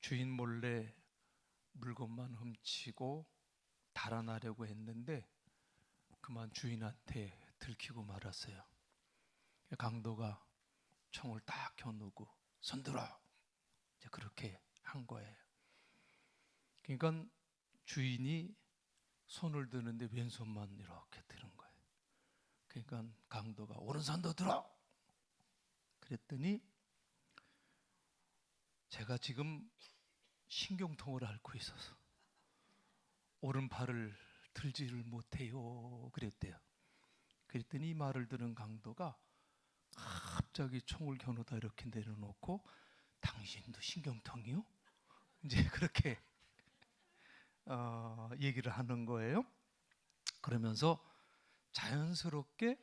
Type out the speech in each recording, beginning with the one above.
주인 몰래 물건만 훔치고 달아나려고 했는데 그만 주인한테 들키고 말았어요. 강도가 총을 딱 겨누고 손 들어, 이제 그렇게 한 거예요. 그러니까 주인이 손을 드는데 왼손만 이렇게 드는 거예요. 그러니까 강도가 오른손도 들어 그랬더니 제가 지금 신경통을 앓고 있어서 오른팔을 들지를 못해요 그랬대요. 그랬더니 이 말을 들은 강도가 갑자기 총을 겨누다 이렇게 내려놓고 당신도 신경통이요? 이제 그렇게 얘기를 하는 거예요. 그러면서 자연스럽게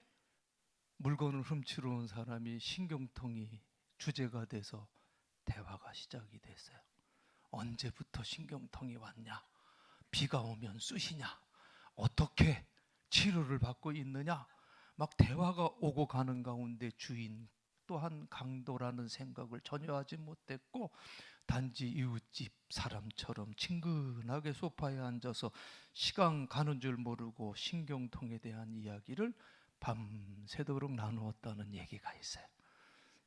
물건을 훔치러 온 사람이 신경통이 주제가 돼서 대화가 시작이 됐어요. 언제부터 신경통이 왔냐? 비가 오면 쑤시냐? 어떻게 치료를 받고 있느냐? 막 대화가 오고 가는 가운데 주인 또한 강도라는 생각을 전혀 하지 못했고 단지 이웃집 사람처럼 친근하게 소파에 앉아서 시간 가는 줄 모르고 신경통에 대한 이야기를 밤새도록 나누었다는 얘기가 있어요.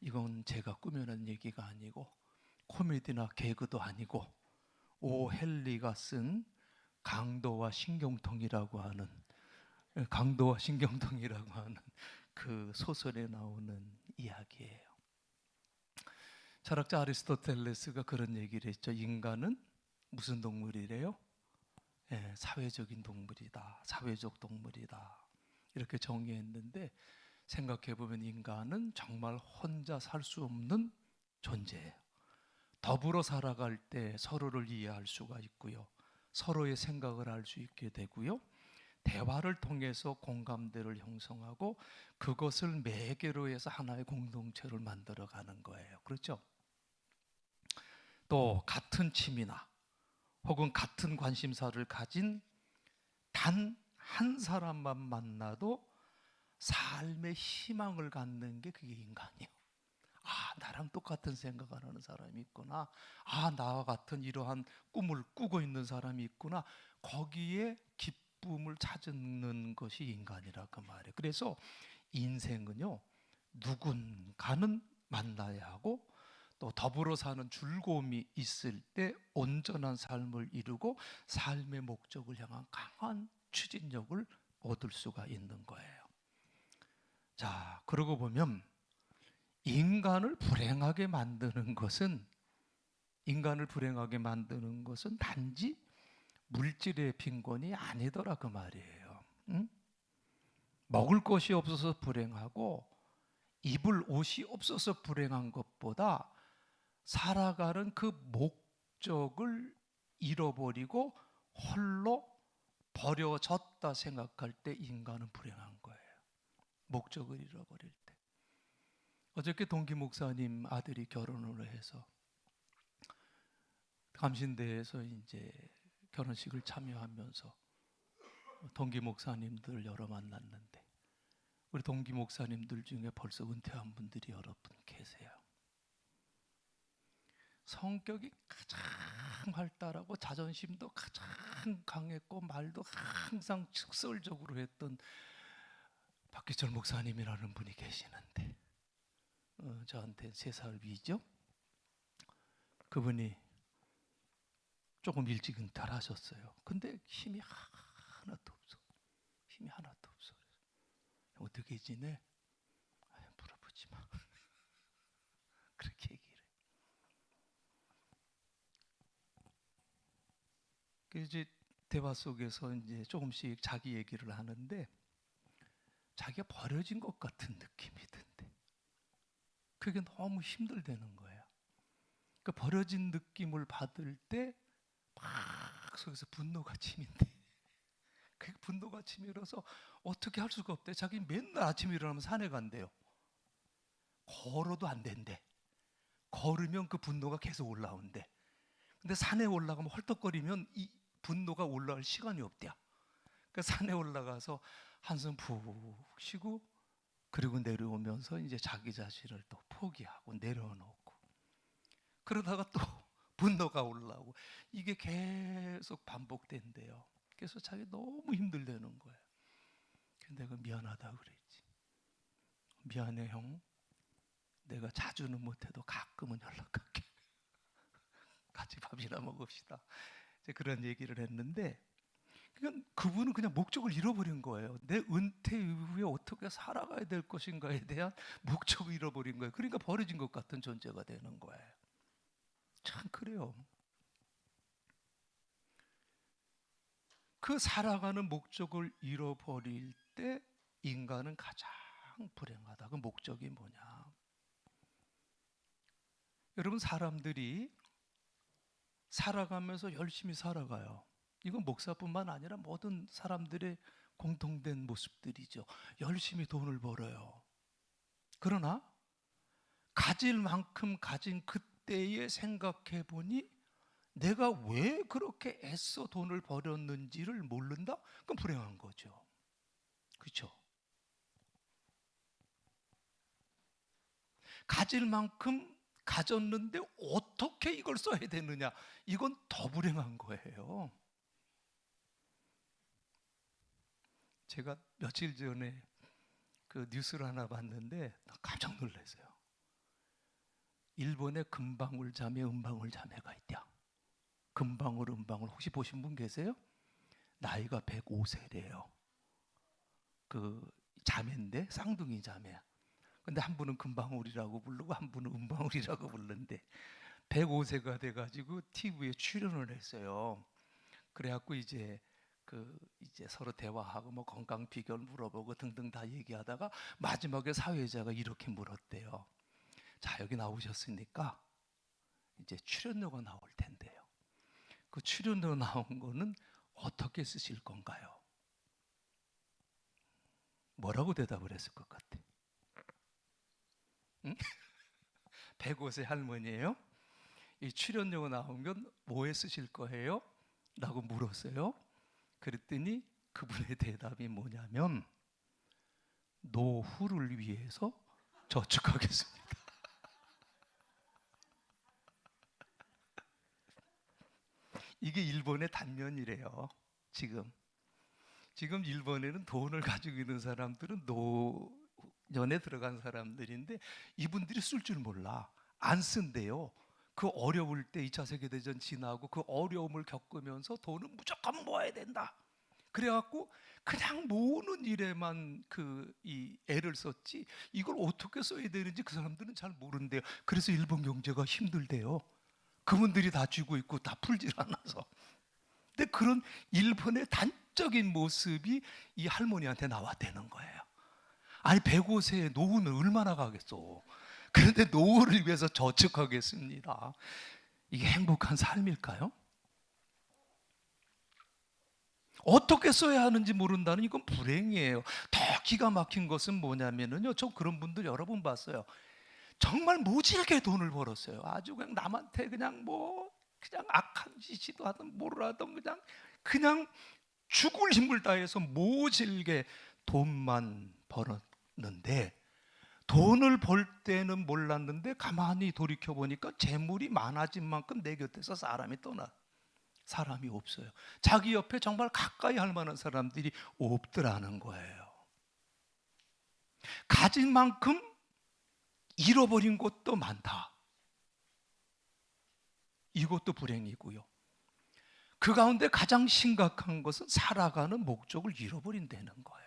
이건 제가 꾸며낸 얘기가 아니고 코미디나 개그도 아니고 오 헨리가 쓴 강도와 신경통이라고 하는 그 소설에 나오는 이야기예요. 철학자 아리스토텔레스가 그런 얘기를 했죠. 인간은 무슨 동물이래요? 사회적인 동물이다. 사회적 동물이다. 이렇게 정의했는데 생각해보면 인간은 정말 혼자 살 수 없는 존재예요. 더불어 살아갈 때 서로를 이해할 수가 있고요. 서로의 생각을 알 수 있게 되고요. 대화를 통해서 공감대를 형성하고 그것을 매개로 해서 하나의 공동체를 만들어가는 거예요. 그렇죠? 또 같은 취미나 혹은 같은 관심사를 가진 단 한 사람만 만나도 삶의 희망을 갖는 게 그게 인간이에요. 나랑 똑같은 생각을 하는 사람이 있구나. 나와 같은 이러한 꿈을 꾸고 있는 사람이 있구나. 거기에 기쁨을 찾는 것이 인간이라 그 말이에요. 그래서 인생은요, 누군가는 만나야 하고 또 더불어 사는 즐거움이 있을 때 온전한 삶을 이루고 삶의 목적을 향한 강한 추진력을 얻을 수가 있는 거예요. 자, 그러고 보면 인간을 불행하게 만드는 것은 단지 물질의 빈곤이 아니더라 그 말이에요. 응? 먹을 것이 없어서 불행하고 입을 옷이 없어서 불행한 것보다 살아가는 그 목적을 잃어버리고 홀로 버려졌다 생각할 때 인간은 불행한 거예요. 목적을 잃어버릴 때. 어저께 동기 목사님 아들이 결혼을 해서 감신대에서 이제 결혼식을 참여하면서 동기 목사님들 여러 만났는데 우리 동기 목사님들 중에 벌써 은퇴한 분들이 여러 분 계세요. 성격이 가장 활달하고 자존심도 가장 강했고 말도 항상 직설적으로 했던 박기철 목사님이라는 분이 계시는데 저한테 3살 위죠. 그분이 조금 일찍 은퇴를 하셨어요. 근데 힘이 하나도 없어. 어떻게 지내? 물어보지 마. 그렇게 얘기를 해. 이제 대화 속에서 이제 조금씩 자기 얘기를 하는데 자기가 버려진 것 같은 느낌이 든대. 그게 너무 힘들다는 거예요. 그 버려진 느낌을 받을 때 막 속에서 분노가 치민대. 그 분노가 치밀어서 어떻게 할 수가 없대. 자기 맨날 아침에 일어나면 산에 간대요. 걸어도 안 된대. 걸으면 그 분노가 계속 올라온대. 근데 산에 올라가면 헐떡거리면 이 분노가 올라갈 시간이 없대요. 그 산에 올라가서 한숨 푹 쉬고 그리고 내려오면서 이제 자기 자신을 또 포기하고 내려놓고 그러다가 또 분노가 올라오고 이게 계속 반복된대요. 그래서 자기 너무 힘들다는 거예요. 근데 내가 미안하다 그랬지. 미안해 형. 내가 자주는 못해도 가끔은 연락할게. 같이 밥이나 먹읍시다. 이제 그런 얘기를 했는데 그분은 그냥 목적을 잃어버린 거예요. 내 은퇴 이후에 어떻게 살아가야 될 것인가에 대한 목적을 잃어버린 거예요. 그러니까 버려진 것 같은 존재가 되는 거예요. 참 그래요. 그 살아가는 목적을 잃어버릴 때 인간은 가장 불행하다. 그 목적이 뭐냐? 여러분, 사람들이 살아가면서 열심히 살아가요. 이건 목사뿐만 아니라 모든 사람들의 공통된 모습들이죠. 열심히 돈을 벌어요. 그러나 가질 만큼 가진 그때에 생각해 보니 내가 왜 그렇게 애써 돈을 벌였는지를 모른다? 그건 불행한 거죠. 그렇죠? 가질 만큼 가졌는데 어떻게 이걸 써야 되느냐? 이건 더 불행한 거예요. 제가 며칠 전에 그 뉴스를 하나 봤는데 깜짝 놀랐어요. 일본에 금방울 자매, 은방울 자매가 있대요. 금방울, 은방울 혹시 보신 분 계세요? 나이가 105세래요. 그 자매인데 쌍둥이 자매야. 근데 한 분은 금방울이라고 부르고 한 분은 은방울이라고 부르는데 105세가 돼가지고 TV에 출연을 했어요. 그래갖고 이제 이제 서로 대화하고 뭐 건강 비결 물어보고 등등 다 얘기하다가 마지막에 사회자가 이렇게 물었대요. 자, 여기 나오셨으니까 이제 출연료가 나올 텐데요. 그 출연료 나온 거는 어떻게 쓰실 건가요? 뭐라고 대답을 했을 것 같아? 응? 105세 할머니예요. 이 출연료가 나오면 뭐에 쓰실 거예요? 라고 물었어요. 그랬더니 그분의 대답이 뭐냐면 노후를 위해서 저축하겠습니다. 이게 일본의 단면이래요. 지금 일본에는 돈을 가지고 있는 사람들은 노년에 들어간 사람들인데 이분들이 쓸 줄 몰라. 안 쓴대요. 그 어려울 때 2차 세계대전 지나고 그 어려움을 겪으면서 돈은 무조건 모아야 된다. 그래갖고 그냥 모으는 일에만 이 애를 썼지 이걸 어떻게 써야 되는지 그 사람들은 잘 모른대요. 그래서 일본 경제가 힘들대요. 그분들이 다 쥐고 있고 다 풀질 않아서. 근데 그런 일본의 단적인 모습이 이 할머니한테 나왔다는 거예요. 아니 105세의 노후는 얼마나 가겠어. 그런데 노후를 위해서 저축하겠습니다. 이게 행복한 삶일까요? 어떻게 써야 하는지 모른다는 이건 불행이에요. 더 기가 막힌 것은 뭐냐면요. 저 그런 분들 여러 번 봤어요. 정말 모질게 돈을 벌었어요. 아주 그냥 남한테 그냥 그냥 악한 짓이도 하든 뭐를 하든 그냥 죽을 힘을 다해서 모질게 돈만 벌었는데 돈을 벌 때는 몰랐는데 가만히 돌이켜 보니까 재물이 많아진 만큼 내 곁에서 사람이 떠나. 사람이 없어요. 자기 옆에 정말 가까이 할 만한 사람들이 없더라는 거예요. 가진 만큼 잃어버린 것도 많다. 이것도 불행이고요. 그 가운데 가장 심각한 것은 살아가는 목적을 잃어버린다는 거예요.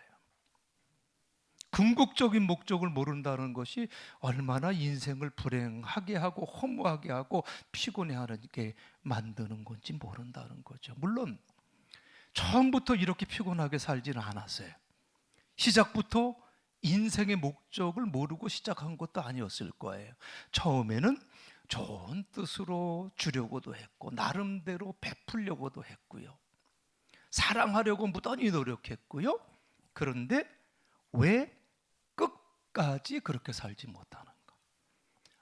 궁극적인 목적을 모른다는 것이 얼마나 인생을 불행하게 하고 허무하게 하고 피곤해하게 만드는 건지 모른다는 거죠. 물론 처음부터 이렇게 피곤하게 살지는 않았어요. 시작부터 인생의 목적을 모르고 시작한 것도 아니었을 거예요. 처음에는 좋은 뜻으로 주려고도 했고 나름대로 베풀려고도 했고요. 사랑하려고 무던히 노력했고요. 그런데 왜 끝까지 그렇게 살지 못하는가?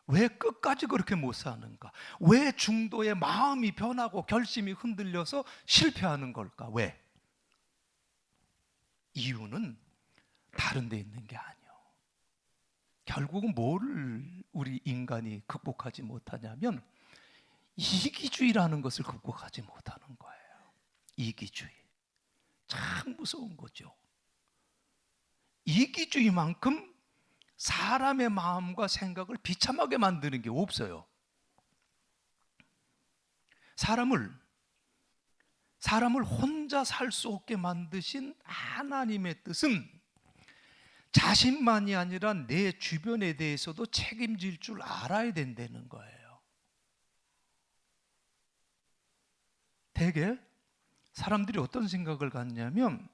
왜 끝까지 그렇게 못 사는가? 왜 중도에 마음이 변하고 결심이 흔들려서 실패하는 걸까? 왜? 이유는 다른 데 있는 게 아니에요. 결국은 뭐를 우리 인간이 극복하지 못하냐면 이기주의라는 것을 극복하지 못하는 거예요. 이기주의. 참 무서운 거죠. 이기주의만큼 사람의 마음과 생각을 비참하게 만드는 게 없어요. 사람을 혼자 살 수 없게 만드신 하나님의 뜻은 자신만이 아니라 내 주변에 대해서도 책임질 줄 알아야 된다는 거예요. 대개 사람들이 어떤 생각을 갖냐면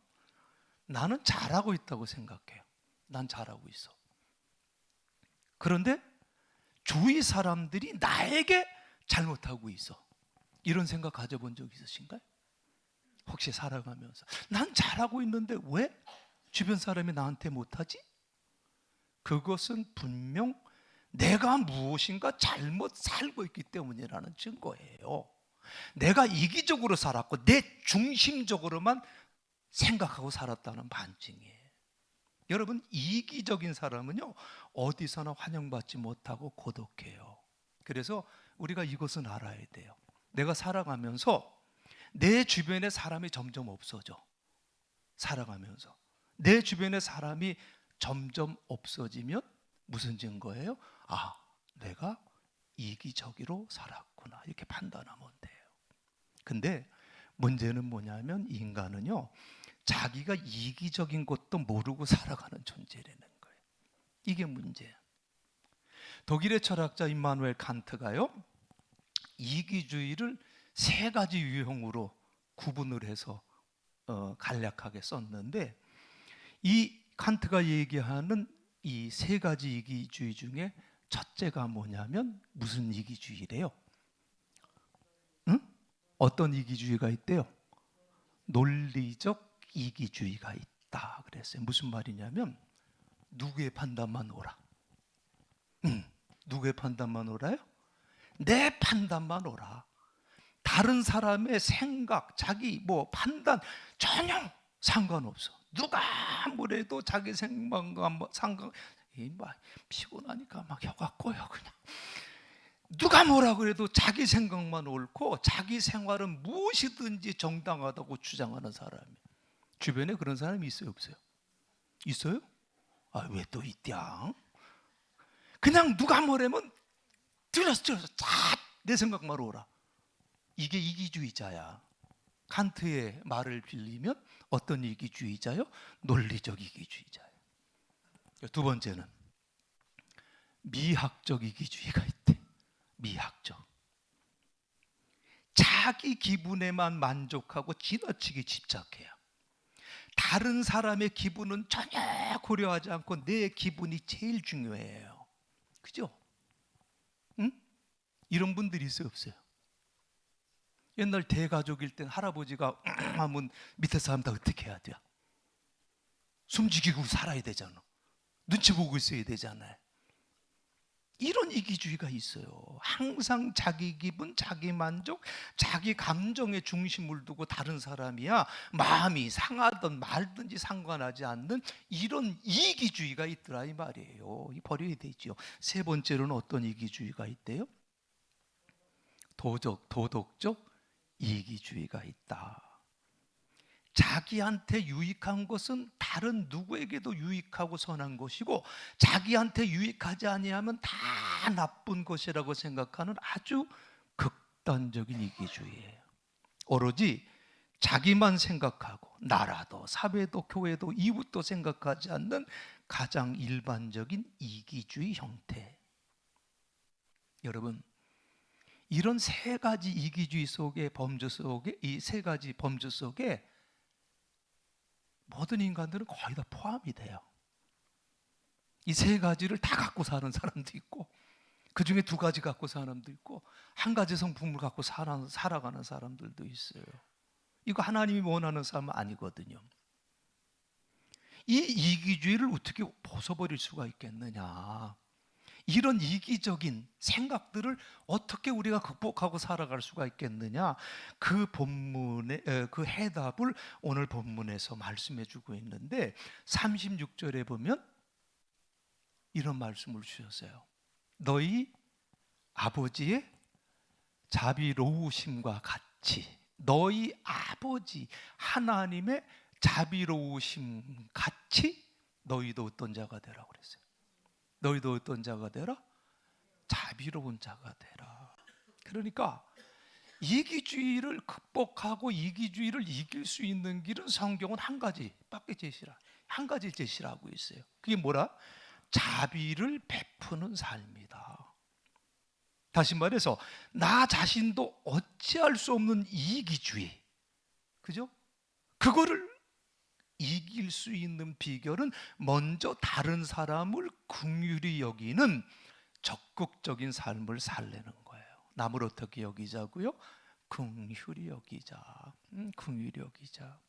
나는 잘하고 있다고 생각해요. 난 잘하고 있어. 그런데 주위 사람들이 나에게 잘못하고 있어. 이런 생각 가져본 적 있으신가요? 혹시 살아가면서 난 잘하고 있는데 왜 주변 사람이 나한테 못하지? 그것은 분명 내가 무엇인가 잘못 살고 있기 때문이라는 증거예요. 내가 이기적으로 살았고 내 중심적으로만 생각하고 살았다는 반증이에요. 여러분, 이기적인 사람은요 어디서나 환영받지 못하고 고독해요. 그래서 우리가 이것은 알아야 돼요. 내가 살아가면서 내 주변에 사람이 점점 없어져. 살아가면서 내 주변에 사람이 점점 없어지면 무슨 증거예요? 아, 내가 이기적으로 살았구나, 이렇게 판단하면 돼요. 근데 문제는 뭐냐면 인간은요 자기가 이기적인 것도 모르고 살아가는 존재라는 거예요. 이게 문제예요. 독일의 철학자 임마누엘 칸트가요 이기주의를 세 가지 유형으로 구분을 해서 간략하게 썼는데, 이 칸트가 얘기하는 이 세 가지 이기주의 중에 첫째가 뭐냐면 무슨 이기주의래요? 응? 어떤 이기주의가 있대요? 논리적 이기주의가 있다 그랬어요. 무슨 말이냐면 누구의 판단만 오라. 누구의 판단만 오라요? 내 판단만 오라. 다른 사람의 생각, 자기 판단 전혀 상관없어. 누가 뭐래도 자기 생각만 피곤하니까 막 혀가 꼬여 그냥. 누가 뭐라 그래도 자기 생각만 옳고 자기 생활은 무엇이든지 정당하다고 주장하는 사람이. 주변에 그런 사람이 있어요, 없어요? 있어요? 아, 왜 또 있냐? 그냥 누가 뭐라면 들었어 내 생각만 오라. 이게 이기주의자야. 칸트의 말을 빌리면 어떤 이기주의자요? 논리적 이기주의자예요. 두 번째는 미학적 이기주의가 있대. 미학적. 자기 기분에만 만족하고 지나치게 집착해요. 다른 사람의 기분은 전혀 고려하지 않고 내 기분이 제일 중요해요. 그죠? 응? 이런 분들이 있어요, 없어요? 옛날 대가족일 땐 할아버지가 하면 밑에 사람 다 어떻게 해야 돼요? 숨죽이고 살아야 되잖아. 눈치 보고 있어야 되잖아요. 이런 이기주의가 있어요. 항상 자기 기분, 자기 만족, 자기 감정의 중심을 두고 다른 사람이야 마음이 상하든 말든지 상관하지 않는 이런 이기주의가 있더라 이 말이에요. 이 버려야 되죠. 세 번째로는 어떤 이기주의가 있대요? 도덕적 이기주의가 있다. 자기한테 유익한 것은 다른 누구에게도 유익하고 선한 것이고 자기한테 유익하지 아니하면 다 나쁜 것이라고 생각하는 아주 극단적인 이기주의예요. 오로지 자기만 생각하고 나라도 사회도 교회도 이웃도 생각하지 않는 가장 일반적인 이기주의 형태. 여러분, 이런 세 가지 이기주의 속에 범주 속에 이 세 가지 범주 속에 모든 인간들은 거의 다 포함이 돼요. 이 세 가지를 다 갖고 사는 사람도 있고 그 중에 두 가지 갖고 사는 사람도 있고 한 가지 성품을 갖고 살아가는 사람들도 있어요. 이거 하나님이 원하는 삶은 아니거든요. 이 이기주의를 어떻게 벗어버릴 수가 있겠느냐? 이런 이기적인 생각들을 어떻게 우리가 극복하고 살아갈 수가 있겠느냐? 그 본문의 그 해답을 오늘 본문에서 말씀해 주고 있는데 36절에 보면 이런 말씀을 주셨어요. 너희 아버지의 자비로우심과 같이 너희 아버지 하나님의 자비로우심 같이 너희도 어떤 자가 되라 그랬어요. 너희도 어떤 자가 되라? 자비로운 자가 되라. 그러니까 이기주의를 극복하고 이기주의를 이길 수 있는 길은 성경은 한 가지밖에 한 가지 제시하고 있어요. 그게 뭐라? 자비를 베푸는 삶이다. 다시 말해서 나 자신도 어찌할 수 없는 이기주의, 그죠? 그거를 이길 수 있는 비결은 먼저 다른 사람을 긍휼히 여기는 적극적인 삶을 살려는 거예요. 남을 어떻게 여기자고요? 긍휼히 여기자. 긍휼히 여기자.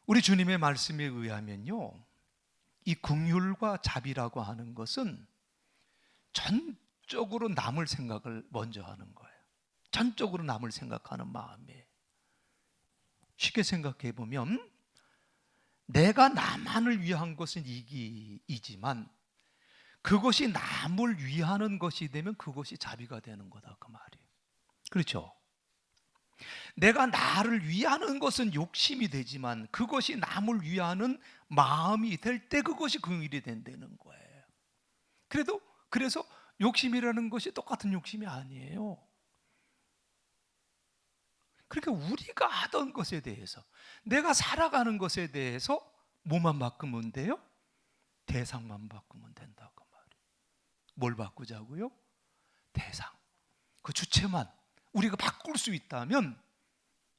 우리 주님의 말씀에 의하면요, 이 긍휼과 자비라고 하는 것은 전적으로 남을 생각을 먼저 하는 거예요. 전적으로 남을 생각하는 마음이에요. 쉽게 생각해 보면 내가 나만을 위한 것은 이기이지만 그것이 남을 위하는 것이 되면 그것이 자비가 되는 거다, 그 말이에요. 그렇죠? 내가 나를 위하는 것은 욕심이 되지만 그것이 남을 위하는 마음이 될 때 그것이 긍휼이 된다는 거예요. 그래서 욕심이라는 것이 똑같은 욕심이 아니에요. 그러니까 우리가 하던 것에 대해서, 내가 살아가는 것에 대해서 뭐만 바꾸면 돼요? 대상만 바꾸면 된다고 말이에요. 뭘 바꾸자고요? 대상. 그 주체만 우리가 바꿀 수 있다면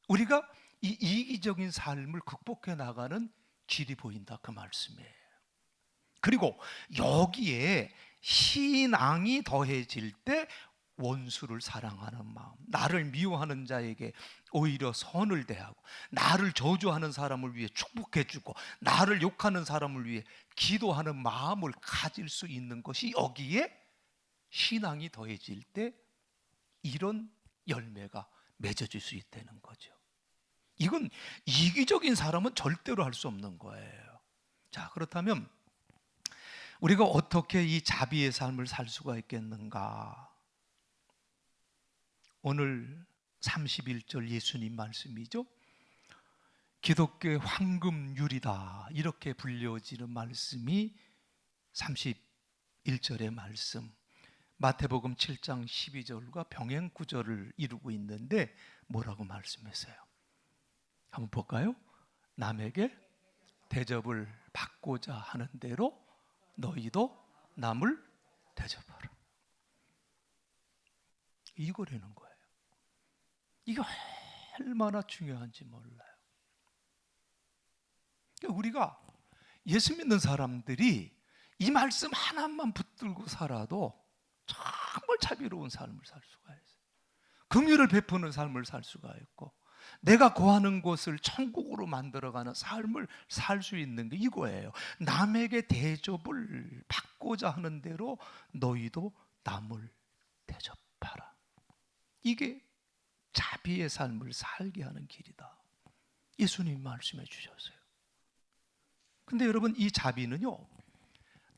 우리가 이 이기적인 삶을 극복해 나가는 길이 보인다, 그 말씀이에요. 그리고 여기에 신앙이 더해질 때 원수를 사랑하는 마음, 나를 미워하는 자에게 오히려 선을 대하고, 나를 저주하는 사람을 위해 축복해주고, 나를 욕하는 사람을 위해 기도하는 마음을 가질 수 있는 것이 여기에 신앙이 더해질 때 이런 열매가 맺어질 수 있다는 거죠. 이건 이기적인 사람은 절대로 할 수 없는 거예요. 자, 그렇다면 우리가 어떻게 이 자비의 삶을 살 수가 있겠는가? 오늘 31절 예수님 말씀이죠. 기독교의 황금률이다, 이렇게 불려지는 말씀이 31절의 말씀, 마태복음 7장 12절과 병행 구절을 이루고 있는데 뭐라고 말씀했어요? 한번 볼까요? 남에게 대접을 받고자 하는 대로 너희도 남을 대접하라. 이거라는 거예요. 이게 얼마나 중요한지 몰라요. 우리가 예수 믿는 사람들이 이 말씀 하나만 붙들고 살아도 정말 자비로운 삶을 살 수가 있어요. 긍휼을 베푸는 삶을 살 수가 있고, 내가 거하는 곳을 천국으로 만들어가는 삶을 살 수 있는 게 이거예요. 남에게 대접을 받고자 하는 대로 너희도 남을 대접하라. 이게 자비의 삶을 살게 하는 길이다, 예수님이 말씀해 주셨어요. 근데 여러분, 이 자비는요,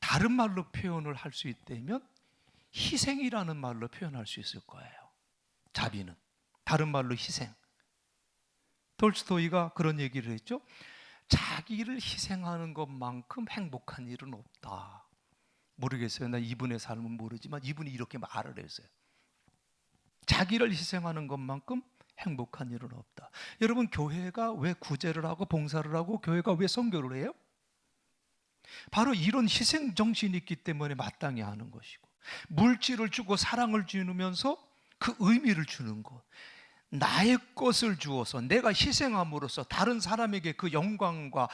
다른 말로 표현을 할 수 있다면 희생이라는 말로 표현할 수 있을 거예요. 자비는 다른 말로 희생. 톨스토이가 그런 얘기를 했죠. 자기를 희생하는 것만큼 행복한 일은 없다. 모르겠어요. 나 이분의 삶은 모르지만 이분이 이렇게 말을 했어요. 자기를 희생하는 것만큼 행복한 일은 없다. 여러분, 교회가 왜 구제를 하고 봉사를 하고 교회가 왜 선교를 해요? 바로 이런 희생 정신이 있기 때문에 마땅히 하는 것이고, 물질을 주고 사랑을 주면서 그 의미를 주는 것, 나의 것을 주어서 내가 희생함으로써 다른 사람에게 그 영광과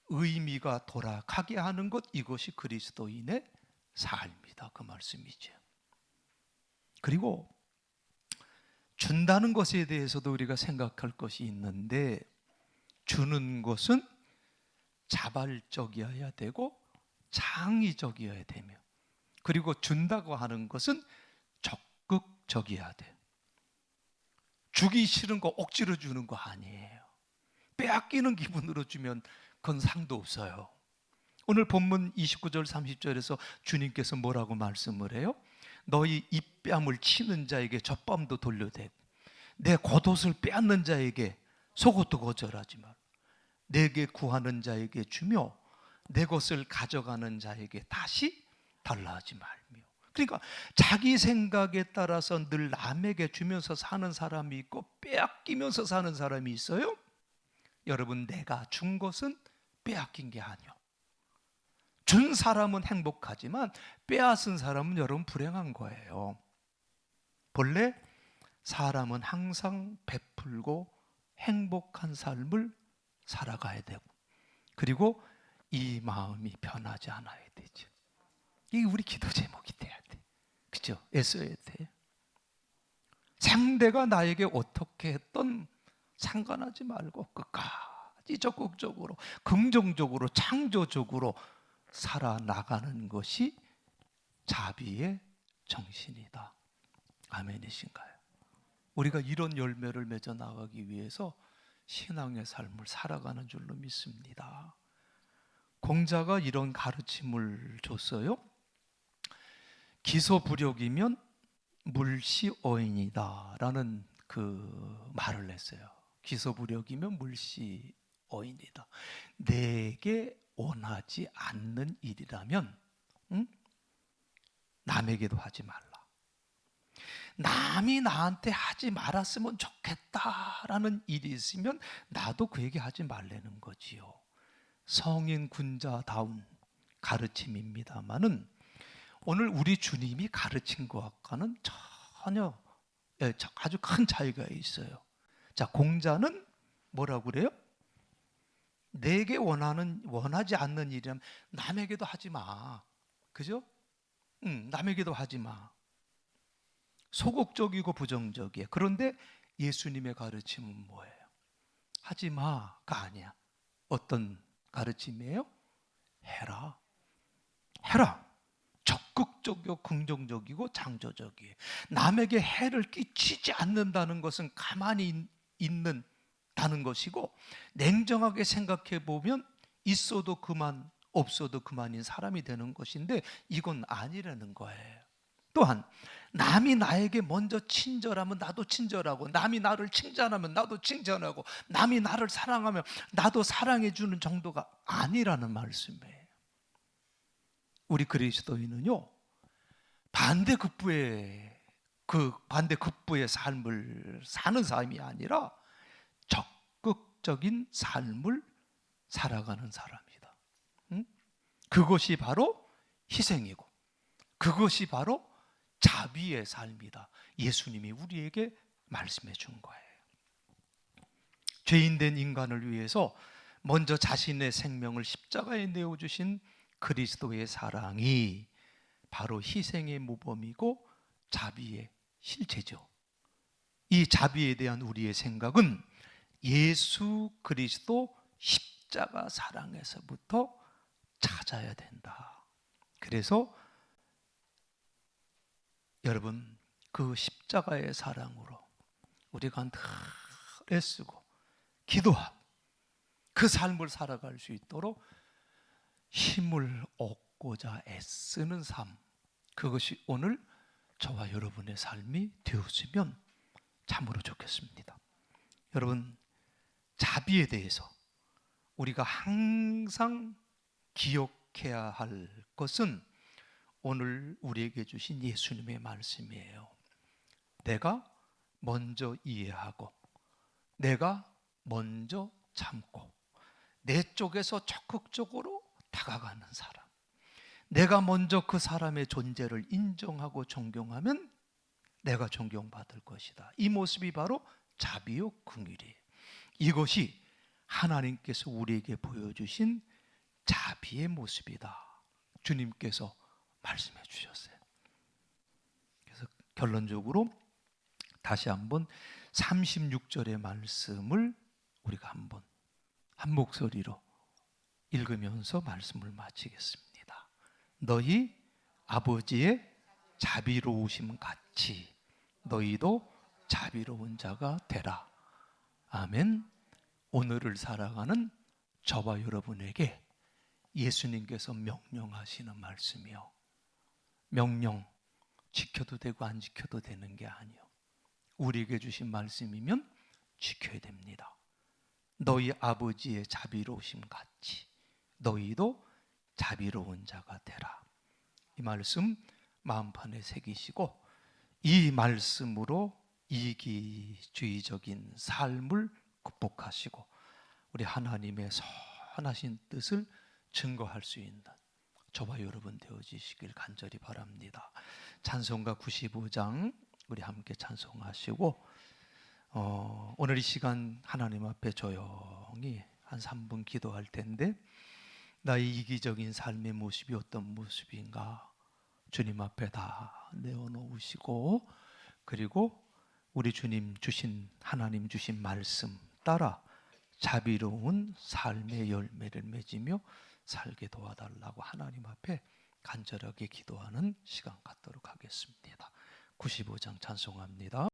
의미가 돌아가게 하는 것, 이것이 그리스도인의 삶이다, 그 말씀이죠. 그리고 준다는 것에 대해서도 우리가 생각할 것이 있는데, 주는 것은 자발적이어야 되고 창의적이어야 되며, 그리고 준다고 하는 것은 적극적이어야 돼요. 주기 싫은 거 억지로 주는 거 아니에요. 빼앗기는 기분으로 주면 그건 상도 없어요. 오늘 본문 29절 30절에서 주님께서 뭐라고 말씀을 해요? 너희 입뺨을 치는 자에게 젖밤도 돌려대고 내 겉옷을 빼앗는 자에게 속옷도 거절하지 마라. 내게 구하는 자에게 주며 내 것을 가져가는 자에게 다시 달라 하지 말며. 그러니까 자기 생각에 따라서 늘 남에게 주면서 사는 사람이 있고 빼앗기면서 사는 사람이 있어요. 여러분, 내가 준 것은 빼앗긴 게 아니요. 준 사람은 행복하지만 빼앗은 사람은 여러분 불행한 거예요. 본래 사람은 항상 베풀고 행복한 삶을 살아가야 되고, 그리고 이 마음이 변하지 않아야 되죠. 이게 우리 기도 제목이 돼야 돼. 그죠? 애써야 돼. 상대가 나에게 어떻게 했던 상관하지 말고 끝까지 적극적으로, 긍정적으로, 창조적으로 살아나가는 것이 자비의 정신이다. 아멘이신가요? 우리가 이런 열매를 맺어 나가기 위해서 신앙의 삶을 살아가는 줄로 믿습니다. 공자가 이런 가르침을 줬어요. 기소부력이면 물시어인이다 라는 그 말을 했어요. 기소부력이면 물시어인이다. 내게 원하지 않는 일이라면 남에게도 하지 말라. 남이 나한테 하지 말았으면 좋겠다라는 일이 있으면 나도 그에게 하지 말라는 거지요. 성인 군자다운 가르침입니다만은 오늘 우리 주님이 가르친 것과는 전혀 아주 큰 차이가 있어요. 자, 공자는 뭐라고 그래요? 내게 원하지 않는 일이라면 남에게도 하지 마. 그죠? 남에게도 하지 마. 소극적이고 부정적이에요. 그런데 예수님의 가르침은 뭐예요? 하지 마가 아니야. 어떤 가르침이에요? 해라. 해라. 적극적이고 긍정적이고 창조적이에요. 남에게 해를 끼치지 않는다는 것은 가만히 있는다는 것이고, 냉정하게 생각해 보면 있어도 그만 없어도 그만인 사람이 되는 것인데 이건 아니라는 거예요. 또한 남이 나에게 먼저 친절하면 나도 친절하고, 남이 나를 칭찬하면 나도 칭찬하고, 남이 나를 사랑하면 나도 사랑해 주는 정도가 아니라는 말씀이에요. 우리 그리스도인은요, 반대급부의 삶을 사는 삶이 아니라 적극적인 삶을 살아가는 사람이다. 그것이 바로 희생이고 그것이 바로 자비의 삶이다. 예수님이 우리에게 말씀해 준 거예요. 죄인된 인간을 위해서 먼저 자신의 생명을 십자가에 내어주신 그리스도의 사랑이 바로 희생의 모범이고 자비의 실체죠. 이 자비에 대한 우리의 생각은 예수 그리스도 십자가 사랑에서부터 찾아야 된다. 그래서 여러분, 그 십자가의 사랑으로 우리가 늘 애쓰고 기도하고 그 삶을 살아갈 수 있도록 힘을 얻고자 애쓰는 삶, 그것이 오늘 저와 여러분의 삶이 되었으면 참으로 좋겠습니다. 여러분, 자비에 대해서 우리가 항상 기억해야 할 것은 오늘 우리에게 주신 예수님의 말씀이에요. 내가 먼저 이해하고 내가 먼저 참고 내 쪽에서 적극적으로 다가가는 사람, 내가 먼저 그 사람의 존재를 인정하고 존경하면 내가 존경받을 것이다. 이 모습이 바로 자비요 긍휼이에요. 이것이 하나님께서 우리에게 보여주신 자비의 모습이다. 주님께서 말씀해 주셨어요. 그래서 결론적으로 다시 한번 36절의 말씀을 우리가 한번 한 목소리로 읽으면서 말씀을 마치겠습니다. 너희 아버지의 자비로우심 같이 너희도 자비로운 자가 되라. 아멘. 오늘을 살아가는 저와 여러분에게 예수님께서 명령하시는 말씀이요, 명령, 지켜도 되고 안 지켜도 되는 게 아니요. 우리에게 주신 말씀이면 지켜야 됩니다. 너희 아버지의 자비로우심 같이 너희도 자비로운 자가 되라. 이 말씀 마음판에 새기시고 이 말씀으로 이기주의적인 삶을 극복하시고 우리 하나님의 선하신 뜻을 증거할 수 있는 저와 여러분 되어지시길 간절히 바랍니다. 찬송가 95장 우리 함께 찬송하시고 오늘 이 시간 하나님 앞에 조용히 한 3분 기도할 텐데 나의 이기적인 삶의 모습이 어떤 모습인가 주님 앞에 다 내어놓으시고 그리고 우리 주님 주신 하나님 주신 말씀 따라 자비로운 삶의 열매를 맺으며 살게 도와달라고 하나님 앞에 간절하게 기도하는 시간 갖도록 하겠습니다. 95장 찬송합니다.